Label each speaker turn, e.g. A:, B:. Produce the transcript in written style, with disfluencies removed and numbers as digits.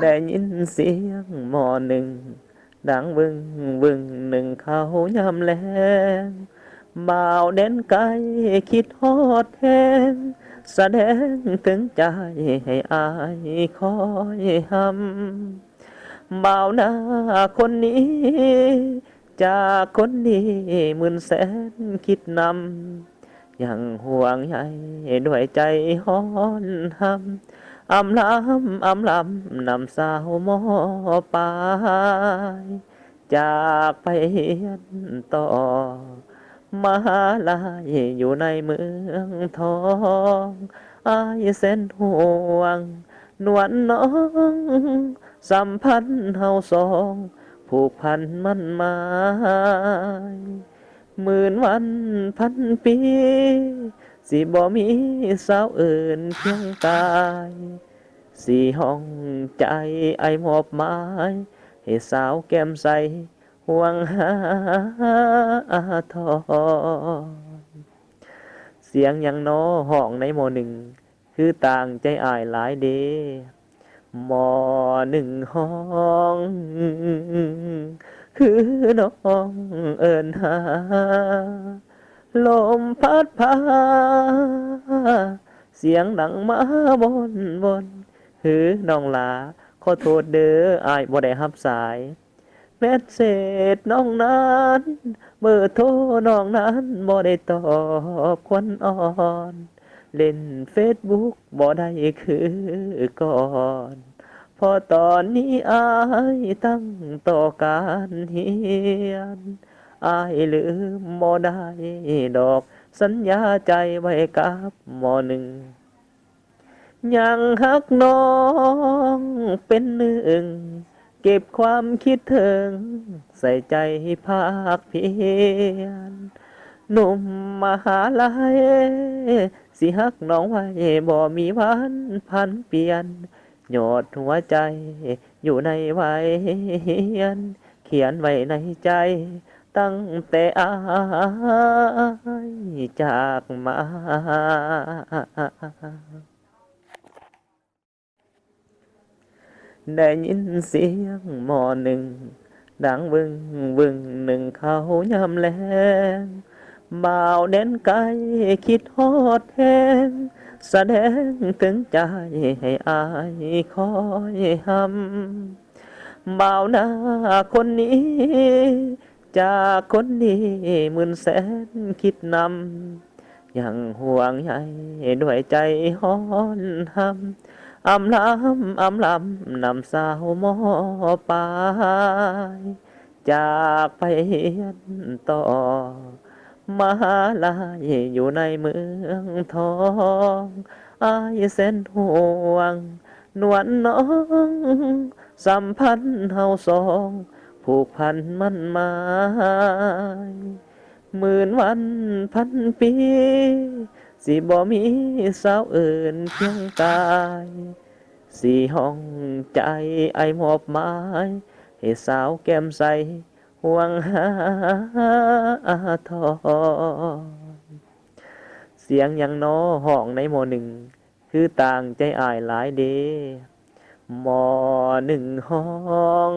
A: ได้ยินเสียงหมอหนึ่งดังวึงวึงหนึ่งเขายามแลงบ่าวเด่นไกลคิดฮอดแหงแสดงถึงใจให้อายคอยบ่าวหน้าคนนี้จากคนนี้หมื่นแสนคิดนำยังห่วงใยด้วยใจฮ้อนอำลำนำสาวหมอปลายจากไปเรียนต่อมหาลัยอยู่ในเมืองทองอายเส้นห่วงนวลน้องสัมพันธ์เฮาสองผูกพันมันหมายหมื่นวันพันปีสิบ่มีสาวอื่นเคียงกายสี่ห้องใจไอมอบหมายให้สาวแก้มใสห่วงหาทองเสียงยังน้อห้องในหมอหนึ่งคือต่างใจอายหลายเดหมอหนึ่งห้องคือน้องเอินหาลมพัดพาเสียงดังมาบนหือน้องลาขอโทษเด้ออายบ่ได้รับสายเมสเสจน้องนั้นเบอร์โทรน้องนั้นบ่ได้ตอบควันอ่อนเล่นเฟซบุ๊กบ่ได้คือก่อนพอตอนนี้อายตั้งต่อการเฮียนอายลืมบ่ได้ดอกสัญญาใจไว้กับหมอหนึ่งยังฮักน้องเป็นหนึ่งเก็บความคิดถึงใส่ใจภาคเพียรหนุ่มมหาลัยสิฮักน้องไว้บ่มีวันพันเปลี่ยนหยอดหัวใจอยู่ในไว้เขียนไว้ในใจตั้งแต่อายจากมาได้ยินเสียงหมอหนึ่งดังวึงวึงหนึ่งเขายามแลงบ่าวเด่นไกลคิดฮอดแหงแสดงถึงใจให้อายคอยบ่าวหน้าคนนี้จากคนนี้หมื่นแสนคิดนำยังห่วงใยด้วยใจฮ้อนอำลำนำสาวหมอปลายจากไปเรียนต่อมหาลัยอยู่ในเมืองทองอายเส้นห่วงนวลน้องสัมพันธ์เฮาสองผูกพันมันหมายหมื่นวันพันปีสิบ่มีสาวอื่นเคียงกายสี่ห้องใจไอมอบหมายให้สาวแก้มใสห่วงหาทองเสียงยังน้อห้องในหมอหนึ่งคือต่างใจอายหลายเดหมอหนึ่งห้อง